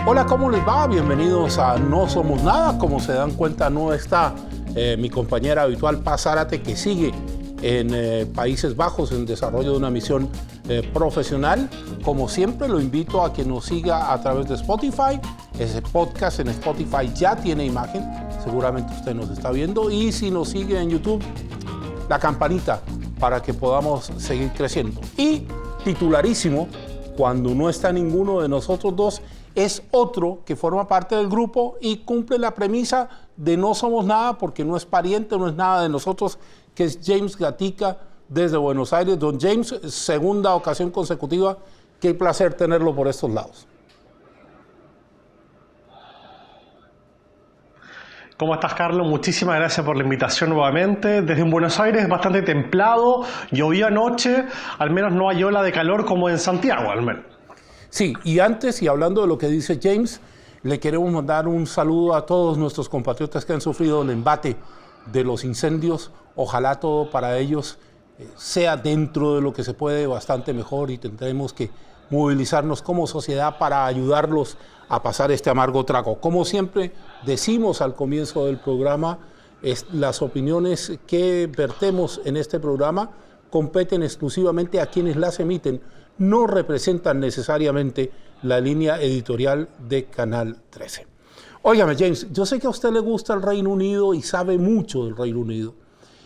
Hola, ¿cómo les va? Bienvenidos a No Somos Nada. Como se dan cuenta, no está mi compañera habitual Paz Zárate, que sigue en Países Bajos en desarrollo de una misión profesional. Como siempre, lo invito a que nos siga a través de Spotify. Ese podcast en Spotify ya tiene imagen, seguramente usted nos está viendo. Y si nos sigue en YouTube, la campanita para que podamos seguir creciendo. Y titularísimo, cuando no está ninguno de nosotros dos, es otro que forma parte del grupo y cumple la premisa de No Somos Nada, porque no es pariente, no es nada de nosotros, que es James Gatica desde Buenos Aires. Don James, segunda ocasión consecutiva, qué placer tenerlo por estos lados. ¿Cómo estás, Carlos? Muchísimas gracias por la invitación nuevamente. Desde Buenos Aires, bastante templado, llovió anoche, al menos no hay ola de calor como en Santiago, al menos. Sí, y antes, y hablando de lo que dice James, le queremos mandar un saludo a todos nuestros compatriotas que han sufrido el embate de los incendios. Ojalá todo para ellos sea dentro de lo que se puede bastante mejor, y tendremos que movilizarnos como sociedad para ayudarlos a pasar este amargo trago. Como siempre decimos al comienzo del programa, las opiniones que vertemos en este programa competen exclusivamente a quienes las emiten, no representan necesariamente la línea editorial de Canal 13. Óigame, James, yo sé que a usted le gusta el Reino Unido y sabe mucho del Reino Unido.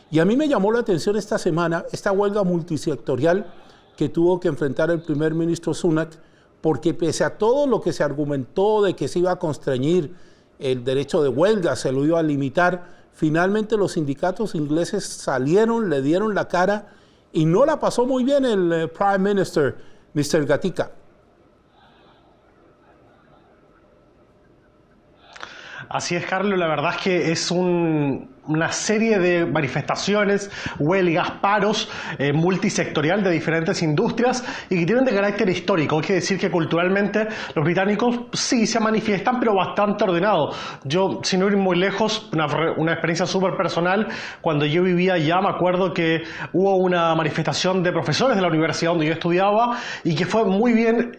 Y a mí me llamó la atención esta semana esta huelga multisectorial que tuvo que enfrentar el primer ministro Sunak, porque pese a todo lo que se argumentó de que se iba a constreñir el derecho de huelga, se lo iba a limitar, finalmente los sindicatos ingleses salieron, le dieron la cara, y no la pasó muy bien el Prime Minister, Mr. Gatica. Así es, Carlos, la verdad es que es una serie de manifestaciones, huelgas, paros multisectorial de diferentes industrias y que tienen de carácter histórico. Hay que decir que culturalmente los británicos sí se manifiestan, pero bastante ordenado. Yo, sin ir muy lejos, una experiencia súper personal, cuando yo vivía allá, me acuerdo que hubo una manifestación de profesores de la universidad donde yo estudiaba y que fue muy bien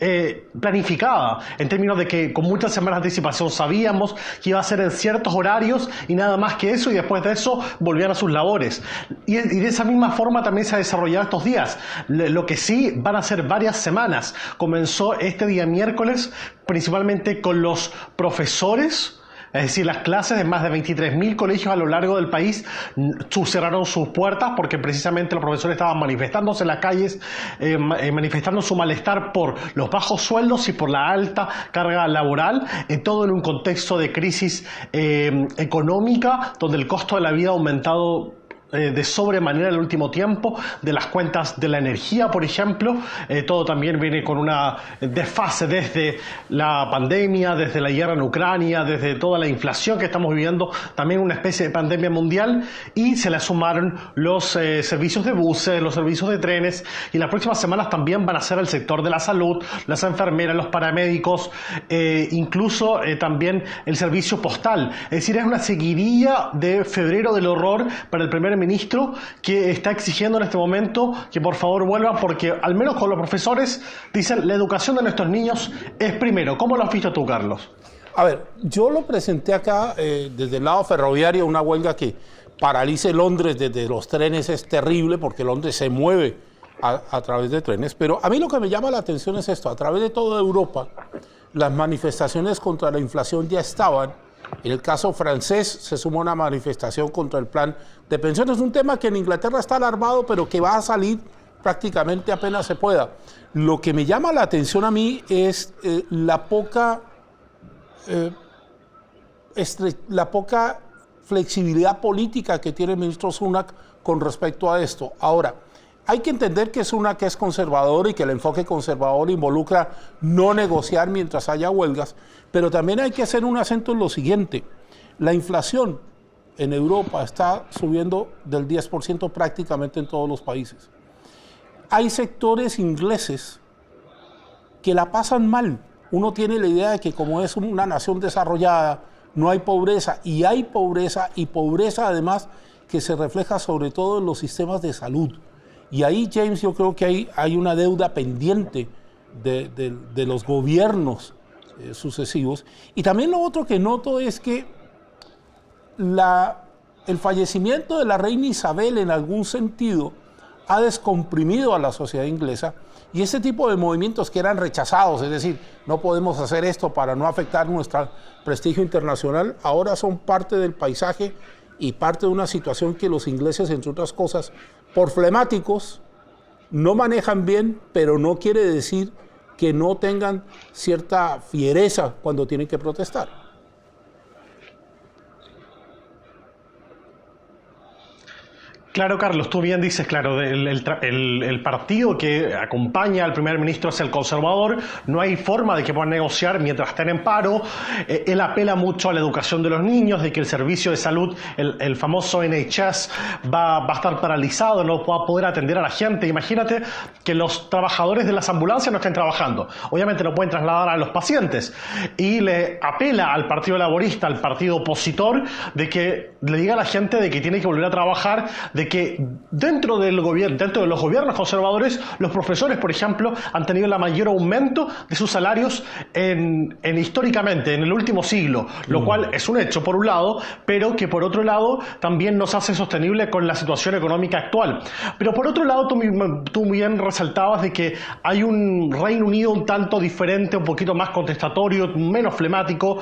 planificada, en términos de que con muchas semanas de anticipación sabíamos que iba a ser en ciertos horarios y nada más que eso, y después de eso volvían a sus labores. Y de esa misma forma también se ha desarrollado estos días. Lo que sí van a ser varias semanas. Comenzó este día miércoles principalmente con los profesores. Es decir, las clases de más de 23.000 colegios a lo largo del país cerraron sus puertas porque precisamente los profesores estaban manifestándose en las calles, manifestando su malestar por los bajos sueldos y por la alta carga laboral, todo en un contexto de crisis económica, donde el costo de la vida ha aumentado de sobremanera en el último tiempo, de las cuentas de la energía, por ejemplo. Todo también viene con una desfase desde la pandemia, desde la guerra en Ucrania, desde toda la inflación que estamos viviendo, también una especie de pandemia mundial, y se le sumaron los servicios de buses, los servicios de trenes, y las próximas semanas también van a ser el sector de la salud, las enfermeras, los paramédicos, incluso también el servicio postal. Es decir, es una seguidilla de febrero del horror para el primer ministro, que está exigiendo en este momento que por favor vuelvan, porque al menos con los profesores dicen la educación de nuestros niños es primero. ¿Cómo lo has visto tú, Carlos? A ver, yo lo presenté acá desde el lado ferroviario, una huelga que paralice Londres desde los trenes es terrible, porque Londres se mueve a través de trenes, pero a mí lo que me llama la atención es esto: a través de toda Europa las manifestaciones contra la inflación ya estaban. En el caso francés se sumó una manifestación contra el plan de pensiones, un tema que en Inglaterra está alarmado, pero que va a salir prácticamente apenas se pueda. Lo que me llama la atención a mí es la poca flexibilidad política que tiene el ministro Sunak con respecto a esto. Ahora, hay que entender que Sunak es conservador y que el enfoque conservador involucra no negociar mientras haya huelgas, pero también hay que hacer un acento en lo siguiente: la inflación en Europa está subiendo del 10% prácticamente en todos los países. Hay sectores ingleses que la pasan mal. Uno tiene la idea de que como es una nación desarrollada, no hay pobreza, y hay pobreza, y pobreza además que se refleja sobre todo en los sistemas de salud. Y ahí, James, yo creo que hay una deuda pendiente de los gobiernos sucesivos. Y también lo otro que noto es que el fallecimiento de la reina Isabel en algún sentido ha descomprimido a la sociedad inglesa, y este tipo de movimientos que eran rechazados, es decir, no podemos hacer esto para no afectar nuestro prestigio internacional, ahora son parte del paisaje y parte de una situación que los ingleses, entre otras cosas, por flemáticos, no manejan bien, pero no quiere decir que no tengan cierta fiereza cuando tienen que protestar. Claro, Carlos, tú bien dices, claro, el partido que acompaña al primer ministro es el conservador, no hay forma de que puedan negociar mientras estén en paro. Él apela mucho a la educación de los niños, de que el servicio de salud, el famoso NHS, va a estar paralizado, no va a poder atender a la gente. Imagínate que los trabajadores de las ambulancias no estén trabajando, obviamente no pueden trasladar a los pacientes, y le apela al Partido Laborista, al partido opositor, de que le diga a la gente de que tiene que volver a trabajar, de que dentro de los gobiernos conservadores, los profesores, por ejemplo, han tenido el mayor aumento de sus salarios históricamente, en el último siglo, lo cual es un hecho por un lado, pero que por otro lado también nos hace sostenible con la situación económica actual. Pero por otro lado, tú bien resaltabas de que hay un Reino Unido un tanto diferente, un poquito más contestatorio, menos flemático.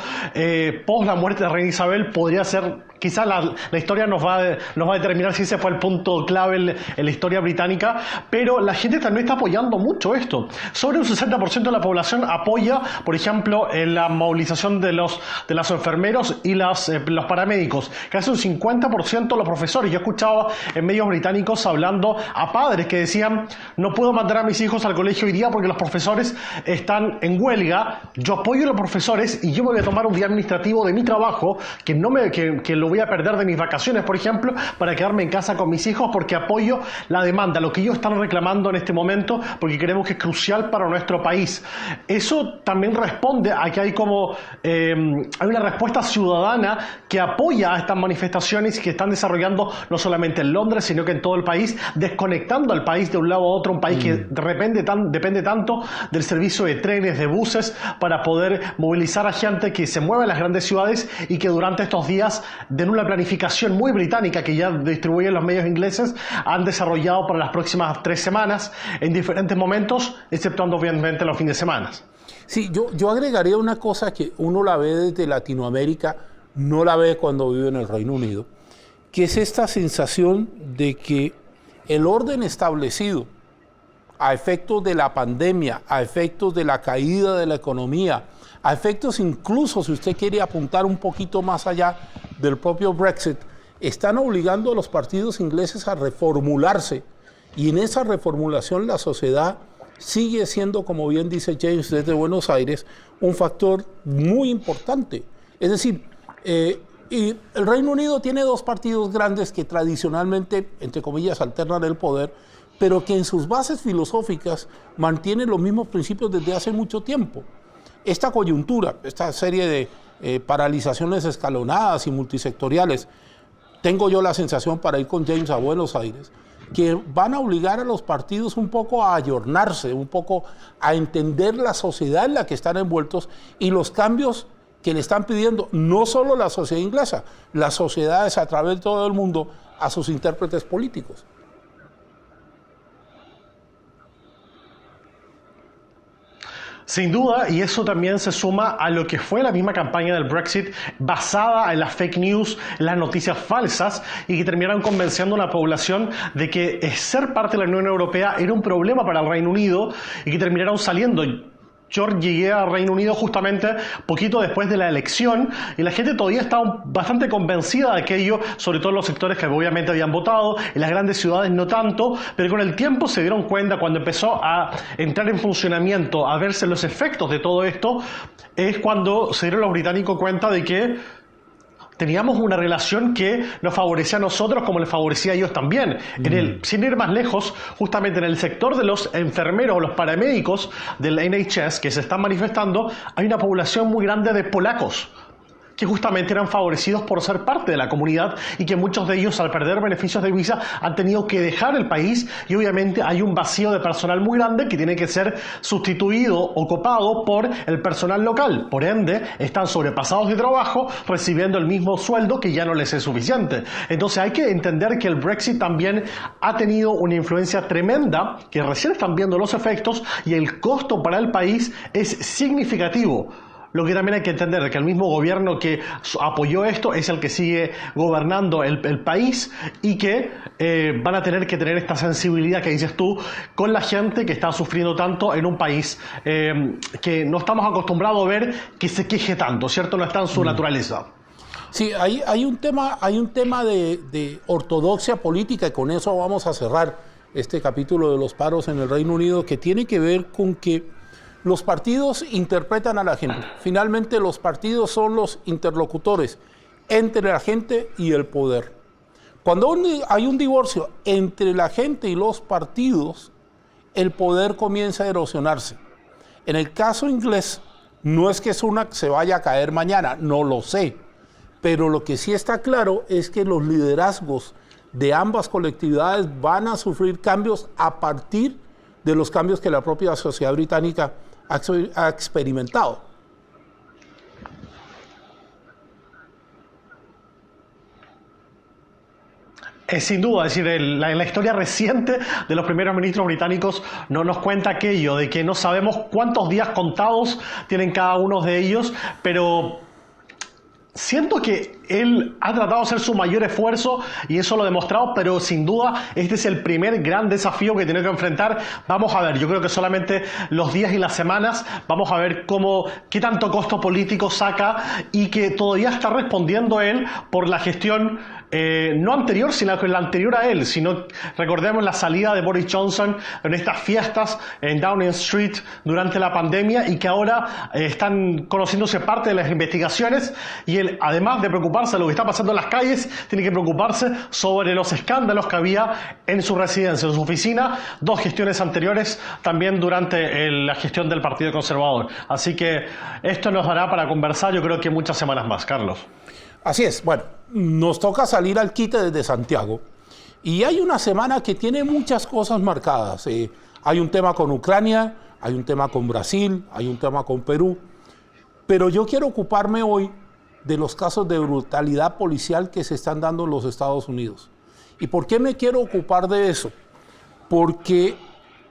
Post la muerte de la reina Isabel podría ser, quizás la historia nos va a determinar si ese fue el punto clave en la historia británica, pero la gente también está apoyando mucho esto. Sobre un 60% de la población apoya, por ejemplo, en la movilización de los enfermeros y los paramédicos, casi un 50% de los profesores. Yo escuchaba en medios británicos hablando a padres que decían: no puedo mandar a mis hijos al colegio hoy día porque los profesores están en huelga, yo apoyo a los profesores y yo me voy a tomar un día administrativo de mi trabajo que lo voy a perder de mis vacaciones, por ejemplo, para quedarme en casa con mis hijos, porque apoyo la demanda, lo que ellos están reclamando en este momento, porque creemos que es crucial para nuestro país. Eso también responde a que hay una respuesta ciudadana que apoya a estas manifestaciones que están desarrollando no solamente en Londres, sino que en todo el país, desconectando al país de un lado a otro, un país que depende tanto del servicio de trenes, de buses, para poder movilizar a gente que se mueve en las grandes ciudades, y que durante estos días, de una planificación muy británica que ya distribuyen los medios ingleses, han desarrollado para las próximas 3 semanas en diferentes momentos, exceptuando obviamente los fines de semana. Sí, yo agregaría una cosa que uno la ve desde Latinoamérica, no la ve cuando vive en el Reino Unido, que es esta sensación de que el orden establecido a efectos de la pandemia, a efectos de la caída de la economía, a efectos incluso, si usted quiere apuntar un poquito más allá del propio Brexit, están obligando a los partidos ingleses a reformularse, y en esa reformulación la sociedad sigue siendo, como bien dice James desde Buenos Aires, un factor muy importante. Es decir, y el Reino Unido tiene 2 partidos grandes que tradicionalmente, entre comillas, alternan el poder, pero que en sus bases filosóficas mantienen los mismos principios desde hace mucho tiempo. Esta coyuntura, esta serie de paralizaciones escalonadas y multisectoriales, tengo yo la sensación, para ir con James a Buenos Aires, que van a obligar a los partidos un poco a ayornarse, un poco a entender la sociedad en la que están envueltos y los cambios que le están pidiendo, no solo la sociedad inglesa, las sociedades a través de todo el mundo, a sus intérpretes políticos. Sin duda, y eso también se suma a lo que fue la misma campaña del Brexit, basada en las fake news, las noticias falsas, y que terminaron convenciendo a la población de que ser parte de la Unión Europea era un problema para el Reino Unido, y que terminaron saliendo. Yo llegué al Reino Unido justamente poquito después de la elección, y la gente todavía estaba bastante convencida de aquello, sobre todo en los sectores que obviamente habían votado, en las grandes ciudades no tanto, pero con el tiempo se dieron cuenta, cuando empezó a entrar en funcionamiento, a verse los efectos de todo esto, es cuando se dieron los británicos cuenta de que teníamos una relación que nos favorecía a nosotros como les favorecía a ellos también. Sin ir más lejos, justamente en el sector de los enfermeros o los paramédicos del NHS que se están manifestando, hay una población muy grande de polacos que justamente eran favorecidos por ser parte de la comunidad y que muchos de ellos, al perder beneficios de visa, han tenido que dejar el país, y obviamente hay un vacío de personal muy grande que tiene que ser sustituido o copado por el personal local. Por ende, están sobrepasados de trabajo, recibiendo el mismo sueldo que ya no les es suficiente. Entonces hay que entender que el Brexit también ha tenido una influencia tremenda, que recién están viendo los efectos, y el costo para el país es significativo. Lo que también hay que entender es que el mismo gobierno que apoyó esto es el que sigue gobernando el país, y que van a tener que tener esta sensibilidad que dices tú con la gente que está sufriendo tanto en un país que no estamos acostumbrados a ver que se queje tanto, ¿cierto? No está en su naturaleza. Sí, hay un tema de ortodoxia política, y con eso vamos a cerrar este capítulo de los paros en el Reino Unido, que tiene que ver con que los partidos interpretan a la gente. Finalmente, los partidos son los interlocutores entre la gente y el poder. Cuando hay un divorcio entre la gente y los partidos, el poder comienza a erosionarse. En el caso inglés, no es que Sunak se vaya a caer mañana, no lo sé, pero lo que sí está claro es que los liderazgos de ambas colectividades van a sufrir cambios a partir de los cambios que la propia sociedad británica ha experimentado. Sin duda, es decir, la historia reciente de los primeros ministros británicos no nos cuenta aquello de que no sabemos cuántos días contados tienen cada uno de ellos, pero siento que él ha tratado de hacer su mayor esfuerzo, y eso lo ha demostrado, pero sin duda este es el primer gran desafío que tiene que enfrentar. Vamos a ver, yo creo que solamente los días y las semanas vamos a ver qué tanto costo político saca, y que todavía está respondiendo él por la gestión no anterior, sino que la anterior a él. Sino, recordemos la salida de Boris Johnson en estas fiestas en Downing Street durante la pandemia, y que ahora están conociéndose parte de las investigaciones, y él, además de preocuparse de lo que está pasando en las calles, tiene que preocuparse sobre los escándalos que había en su residencia, en su oficina, dos gestiones anteriores, también durante la gestión del Partido Conservador. Así que esto nos dará para conversar, yo creo que muchas semanas más, Carlos. Así es. Bueno, nos toca salir al quite desde Santiago, y hay una semana que tiene muchas cosas marcadas. Hay un tema con Ucrania, hay un tema con Brasil, hay un tema con Perú, pero yo quiero ocuparme hoy de los casos de brutalidad policial que se están dando en los Estados Unidos. ¿Y por qué me quiero ocupar de eso? Porque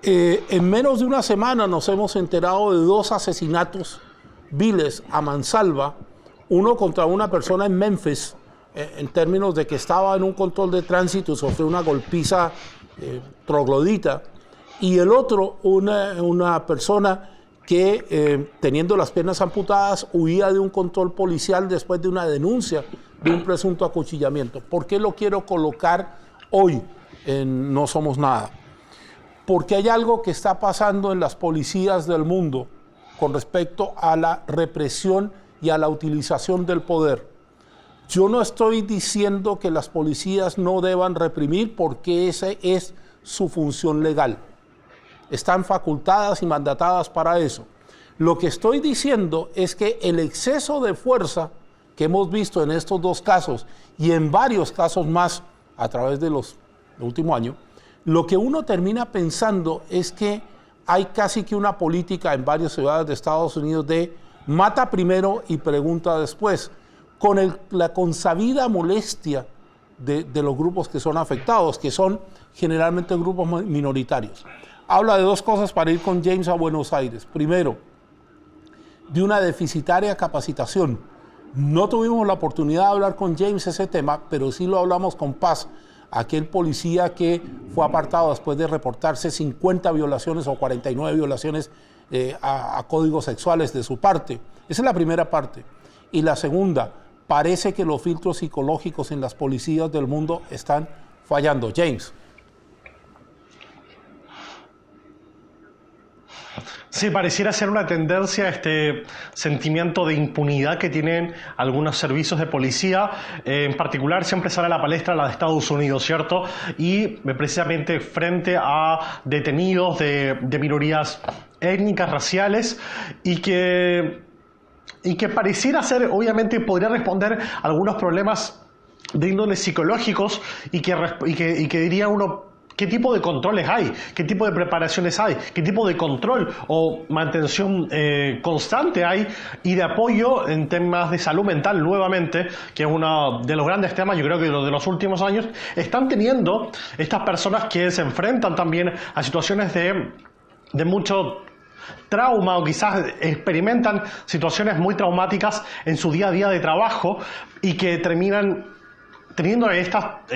en menos de una semana nos hemos enterado de dos asesinatos viles a mansalva, uno contra una persona en Memphis, en términos de que estaba en un control de tránsito y sufrió una golpiza troglodita, y el otro una persona que teniendo las piernas amputadas huía de un control policial después de una denuncia de un presunto acuchillamiento. ¿Por qué lo quiero colocar hoy en No Somos Nada? Porque hay algo que está pasando en las policías del mundo con respecto a la represión y a la utilización del poder. Yo no estoy diciendo que las policías no deban reprimir, porque esa es su función legal. Están facultadas y mandatadas para eso. Lo que estoy diciendo es que el exceso de fuerza que hemos visto en estos dos casos y en varios casos más a través del último año, lo que uno termina pensando es que hay casi que una política en varias ciudades de Estados Unidos de mata primero y pregunta después, con la consabida molestia de los grupos que son afectados, que son generalmente grupos minoritarios. Habla de dos cosas para ir con James a Buenos Aires. Primero, de una deficitaria capacitación. No tuvimos la oportunidad de hablar con James ese tema, pero sí lo hablamos con Paz, aquel policía que fue apartado después de reportarse 50 violaciones o 49 violaciones a códigos sexuales de su parte. Esa es la primera parte. Y la segunda, parece que los filtros psicológicos en las policías del mundo están fallando. James. Sí, pareciera ser una tendencia este sentimiento de impunidad que tienen algunos servicios de policía. En particular, siempre sale a la palestra la de Estados Unidos, ¿cierto? Y precisamente frente a detenidos de minorías étnicas, raciales, y que y que pareciera ser, obviamente, podría responder a algunos problemas de índole psicológicos y que diría uno, ¿qué tipo de controles hay? ¿Qué tipo de preparaciones hay? ¿Qué tipo de control o mantención constante hay? Y de apoyo en temas de salud mental, nuevamente, que es uno de los grandes temas, yo creo que de los últimos años, están teniendo estas personas que se enfrentan también a situaciones de mucho trauma o quizás experimentan situaciones muy traumáticas en su día a día de trabajo y que terminan teniendo estas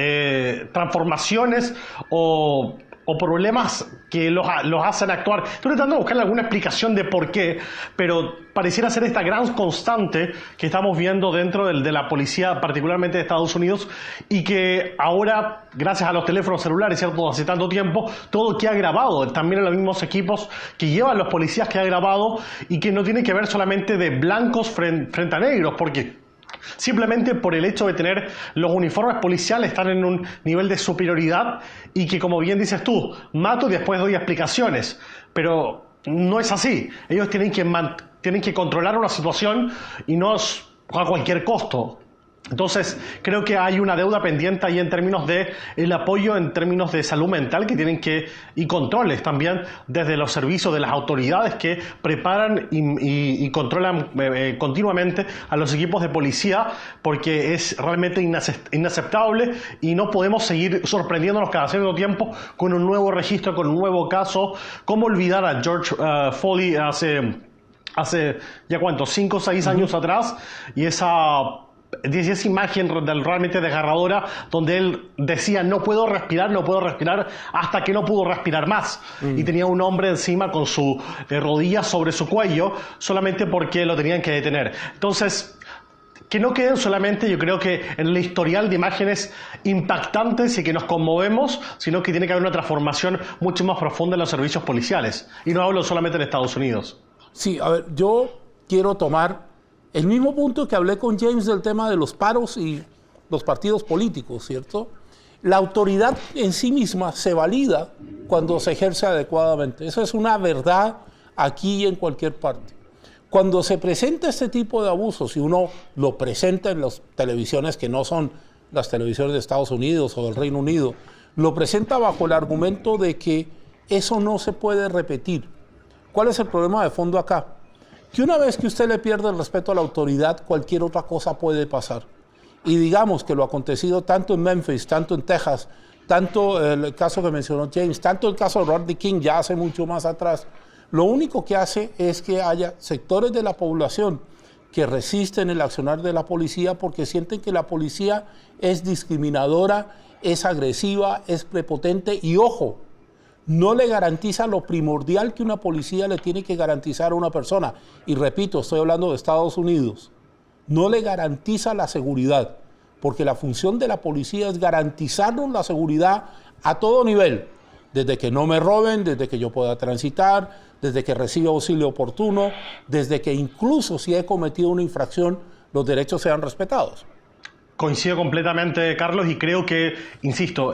transformaciones o problemas que los hacen actuar. Estoy tratando de buscarle alguna explicación de por qué, pero pareciera ser esta gran constante que estamos viendo dentro de la policía, particularmente de Estados Unidos, y que ahora, gracias a los teléfonos celulares, ¿cierto?, hace tanto tiempo, todo queda grabado, también en los mismos equipos que llevan los policías queda grabado, y que no tiene que ver solamente de blancos frente a negros, porque simplemente por el hecho de tener los uniformes policiales están en un nivel de superioridad y que, como bien dices tú, mato y después doy explicaciones, pero no es así. Ellos tienen que controlar una situación y no a cualquier costo. Entonces, creo que hay una deuda pendiente ahí en términos de el apoyo, en términos de salud mental y controles también desde los servicios de las autoridades que preparan y controlan continuamente a los equipos de policía, porque es realmente inaceptable y no podemos seguir sorprendiéndonos cada cierto tiempo con un nuevo registro, con un nuevo caso. ¿Cómo olvidar a George Foley hace ya cuánto, 5 o 6 años atrás, y esa imagen realmente desgarradora donde él decía no puedo respirar hasta que no pudo respirar más y tenía un hombre encima con su rodilla sobre su cuello solamente porque lo tenían que detener? Entonces, que no queden solamente, yo creo que en el historial de imágenes impactantes y que nos conmovemos, sino que tiene que haber una transformación mucho más profunda en los servicios policiales, y no hablo solamente en Estados Unidos. Sí, a ver, yo quiero tomar el mismo punto que hablé con James del tema de los paros y los partidos políticos, ¿cierto? La autoridad en sí misma se valida cuando se ejerce adecuadamente. Eso es una verdad aquí y en cualquier parte. Cuando se presenta este tipo de abusos y uno lo presenta en las televisiones que no son las televisiones de Estados Unidos o del Reino Unido, lo presenta bajo el argumento de que eso no se puede repetir. ¿Cuál es el problema de fondo acá? Que una vez que usted le pierde el respeto a la autoridad, cualquier otra cosa puede pasar. Y digamos que lo acontecido tanto en Memphis, tanto en Texas, tanto el caso que mencionó James, tanto el caso de Rodney King ya hace mucho más atrás, lo único que hace es que haya sectores de la población que resisten el accionar de la policía porque sienten que la policía es discriminadora, es agresiva, es prepotente y, ojo, no le garantiza lo primordial que una policía le tiene que garantizar a una persona. Y repito, estoy hablando de Estados Unidos. No le garantiza la seguridad, porque la función de la policía es garantizarnos la seguridad a todo nivel. Desde que no me roben, desde que yo pueda transitar, desde que reciba auxilio oportuno, desde que incluso si he cometido una infracción, los derechos sean respetados. Coincido completamente, Carlos, y creo que, insisto,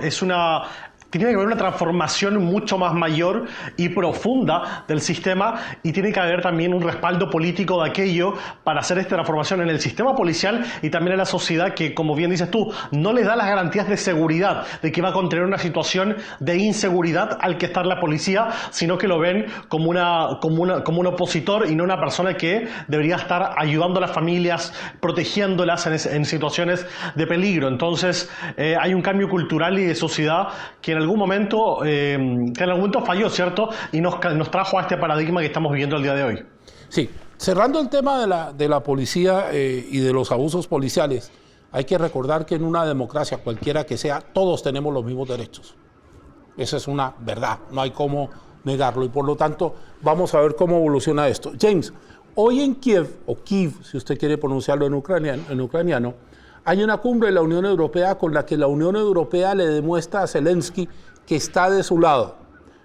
tiene que haber una transformación mucho más mayor y profunda del sistema, y tiene que haber también un respaldo político de aquello para hacer esta transformación en el sistema policial y también en la sociedad que, como bien dices tú, no le da las garantías de seguridad, de que va a contener una situación de inseguridad al que está la policía, sino que lo ven como un opositor y no una persona que debería estar ayudando a las familias, protegiéndolas en situaciones de peligro. Entonces, hay un cambio cultural y de sociedad que en algún momento falló, ¿cierto? Y nos trajo a este paradigma que estamos viviendo el día de hoy. Sí, cerrando el tema de la policía y de los abusos policiales, hay que recordar que en una democracia, cualquiera que sea, todos tenemos los mismos derechos. Esa es una verdad, no hay cómo negarlo, y por lo tanto vamos a ver cómo evoluciona esto. James, hoy en Kiev, o Kiev, si usted quiere pronunciarlo en ucraniano, hay una cumbre de la Unión Europea con la que la Unión Europea le demuestra a Zelensky que está de su lado.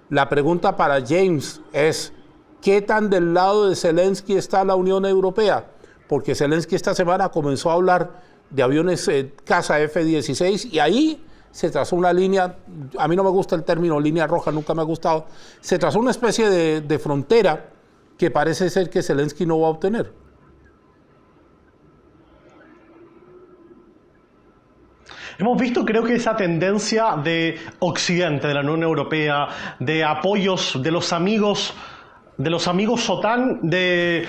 La pregunta para James es, ¿qué tan del lado de Zelensky está la Unión Europea? Porque Zelensky esta semana comenzó a hablar de aviones caza F-16 y ahí se trazó una línea, a mí no me gusta el término línea roja, nunca me ha gustado, se trazó una especie de frontera que parece ser que Zelensky no va a obtener. Hemos visto, creo que esa tendencia de Occidente, de la Unión Europea, de apoyos de los amigos OTAN de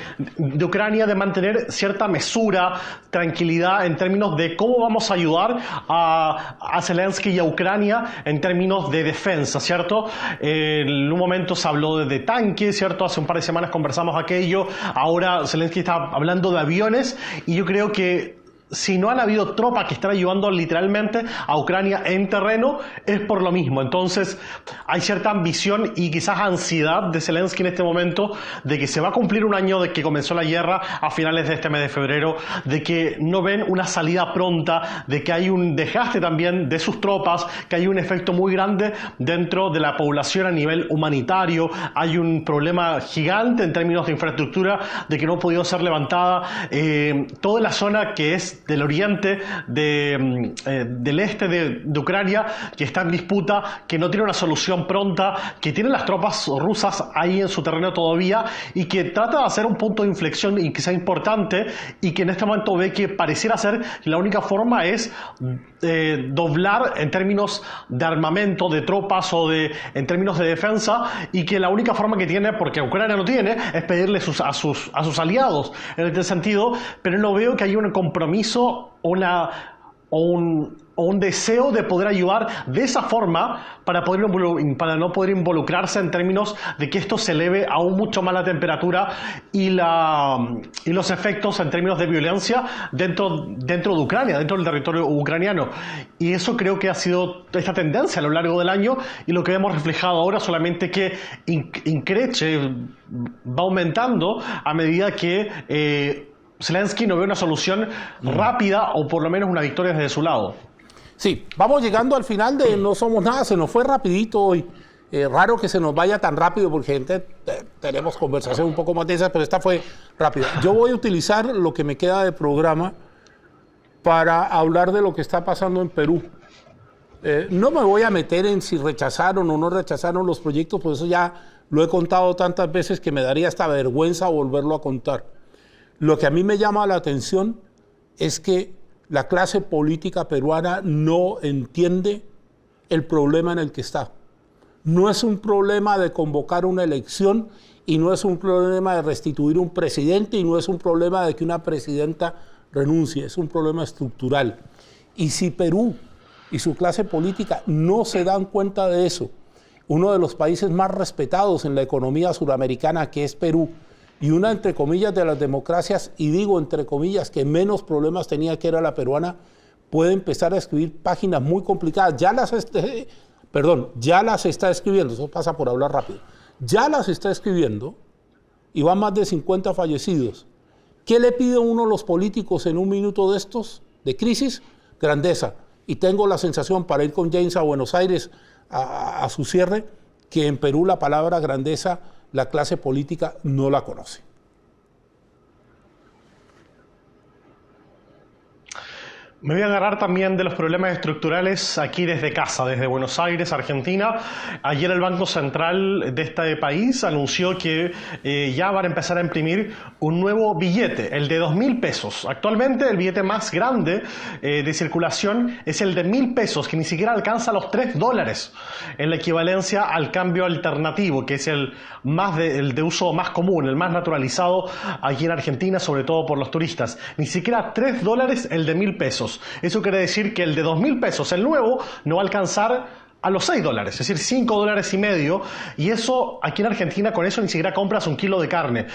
Ucrania, de mantener cierta mesura, tranquilidad en términos de cómo vamos a ayudar a Zelensky y a Ucrania en términos de defensa, ¿cierto? En un momento se habló de tanques, ¿cierto? Hace un par de semanas conversamos aquello, ahora Zelensky está hablando de aviones, y yo creo que si no han habido tropas que están ayudando literalmente a Ucrania en terreno, es por lo mismo. Entonces hay cierta ambición y quizás ansiedad de Zelensky en este momento de que se va a cumplir un año de que comenzó la guerra a finales de este mes de febrero, de que no ven una salida pronta, de que hay un desgaste también de sus tropas, que hay un efecto muy grande dentro de la población a nivel humanitario, hay un problema gigante en términos de infraestructura, de que no ha podido ser levantada toda la zona que es del oriente, del este de Ucrania, que está en disputa, que no tiene una solución pronta, que tiene las tropas rusas ahí en su terreno todavía, y que trata de hacer un punto de inflexión y que sea importante, y que en este momento ve que pareciera ser que la única forma es doblar en términos de armamento, de tropas o en términos de defensa, y que la única forma que tiene, porque Ucrania no tiene, es pedirle a sus aliados en este sentido, pero no veo que haya un compromiso o un deseo de poder ayudar de esa forma para no poder involucrarse en términos de que esto se eleve aún mucho más la temperatura y los efectos en términos de violencia dentro de Ucrania, dentro del territorio ucraniano. Y eso creo que ha sido esta tendencia a lo largo del año, y lo que hemos reflejado ahora solamente que increce, va aumentando a medida que Zelensky no ve una solución rápida, o por lo menos una victoria desde su lado. Sí, vamos llegando al final de No Somos Nada, se nos fue rapidito hoy. Raro que se nos vaya tan rápido, porque gente, tenemos conversación un poco más densas, pero esta fue rápida. Yo voy a utilizar lo que me queda de programa para hablar de lo que está pasando en Perú. No me voy a meter en si rechazaron o no rechazaron los proyectos, pues eso ya lo he contado tantas veces que me daría hasta vergüenza volverlo a contar. Lo que a mí me llama la atención es que la clase política peruana no entiende el problema en el que está. No es un problema de convocar una elección, y no es un problema de restituir un presidente, y no es un problema de que una presidenta renuncie, es un problema estructural. Y si Perú y su clase política no se dan cuenta de eso, uno de los países más respetados en la economía suramericana, que es Perú, y una, entre comillas, de las democracias, y digo entre comillas, que menos problemas tenía, que era la peruana, puede empezar a escribir páginas muy complicadas. Ya las está escribiendo, eso pasa por hablar rápido. Ya las está escribiendo, y van más de 50 fallecidos. ¿Qué le pide uno a los políticos en un minuto de estos, de crisis? Grandeza. Y tengo la sensación, para ir con James a Buenos Aires a su cierre, que en Perú la palabra grandeza la clase política no la conoce. Me voy a agarrar también de los problemas estructurales aquí desde casa, desde Buenos Aires, Argentina. Ayer el Banco Central de este país anunció que ya van a empezar a imprimir un nuevo billete, el de 2.000 pesos. Actualmente el billete más grande de circulación es el de 1.000 pesos, que ni siquiera alcanza los $3, en la equivalencia al cambio alternativo, que es el de uso más común, el más naturalizado aquí en Argentina, sobre todo por los turistas. Ni siquiera $3 el de 1.000 pesos. Eso quiere decir que el de 2.000 pesos, el nuevo, no va a alcanzar a los $6, es decir, $5.50, y eso aquí en Argentina, con eso ni siquiera compras un kilo de carne.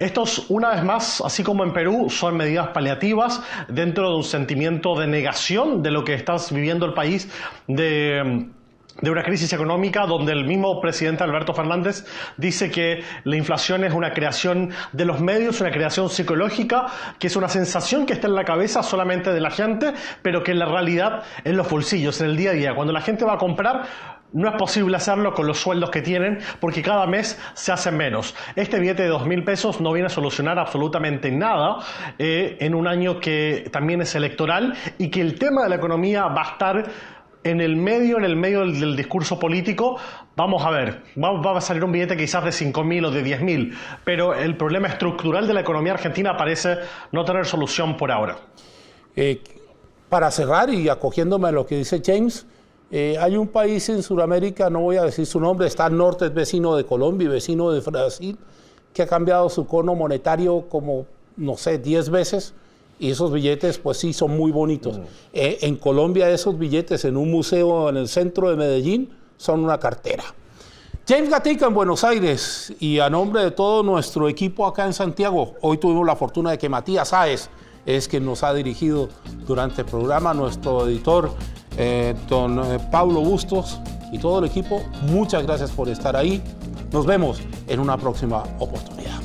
Estos, una vez más, así como en Perú, son medidas paliativas dentro de un sentimiento de negación de lo que está viviendo el país, de una crisis económica, donde el mismo presidente Alberto Fernández dice que la inflación es una creación de los medios, una creación psicológica, que es una sensación que está en la cabeza solamente de la gente, pero que en la realidad en los bolsillos, en el día a día. Cuando la gente va a comprar, no es posible hacerlo con los sueldos que tienen, porque cada mes se hacen menos. Este billete de 2.000 pesos no viene a solucionar absolutamente nada en un año que también es electoral, y que el tema de la economía va a estar en el medio del discurso político. Vamos a ver, va a salir un billete quizás de 5.000 o de 10.000, pero el problema estructural de la economía argentina parece no tener solución por ahora. para cerrar y acogiéndome a lo que dice James, hay un país en Sudamérica, no voy a decir su nombre, está al norte, es vecino de Colombia y vecino de Brasil, que ha cambiado su cono monetario como, no sé, 10 veces, y esos billetes pues sí son muy bonitos. En Colombia esos billetes en un museo en el centro de Medellín son una cartera. James Gatica en Buenos Aires, y a nombre de todo nuestro equipo acá en Santiago, hoy tuvimos la fortuna de que Matías Sáez es quien nos ha dirigido durante el programa, nuestro editor don Pablo Bustos y todo el equipo, muchas gracias por estar ahí. Nos vemos en una próxima oportunidad.